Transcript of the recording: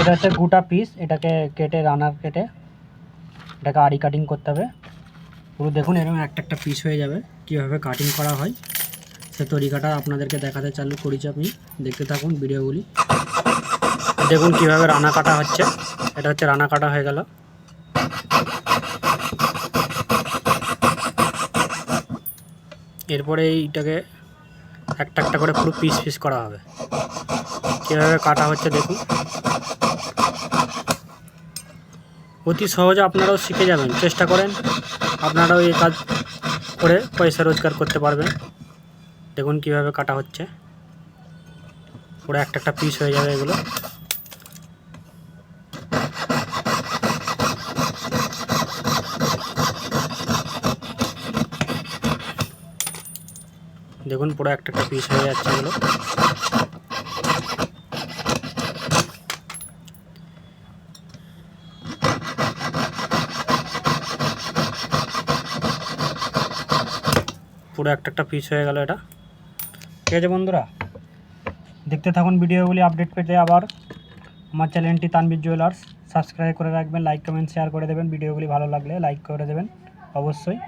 এটা হচ্ছে গোটা পিস, এটাকে কেটে রানার কেটে এটাকে আড়ি কাটিং করতে হবে। পুরো দেখুন এরকম একটা একটা পিস হয়ে যাবে। কীভাবে কাটিং করা হয় সে তরিকাটা আপনাদেরকে দেখাতে চালু করেছি, আপনি দেখতে থাকুন ভিডিওগুলি। দেখুন কীভাবে রানা কাটা হচ্ছে। এটা হচ্ছে রানা কাটা হয়ে গেল। এরপরে এইটাকে একটা একটা করে পুরো পিস পিস করা হবে। কীভাবে কাটা হচ্ছে দেখুন। অতি সহজে আপনারাও শিখে যাবেন, চেষ্টা করেন আপনারাও এই কাজ করে পয়সা রোজগার করতে পারবেন। দেখুন কীভাবে কাটা হচ্ছে, পুরো একটা একটা পিস হয়ে যাবে এগুলো। দেখুন পুরো একটা একটা পিস হয়ে যাচ্ছে এগুলো। পুরো একটা একটা পিস হয়ে গেল এটা। ঠিক আছে বন্ধুরা, দেখতে থাকুন ভিডিওগুলি। আপডেট পেতে আবার আমার চ্যানেলটি তানভীর জুয়েলার্স সাবস্ক্রাইব করে রাখবেন, লাইক কমেন্ট শেয়ার করে দেবেন। ভিডিওগুলি ভালো লাগলে লাইক করে দেবেন অবশ্যই।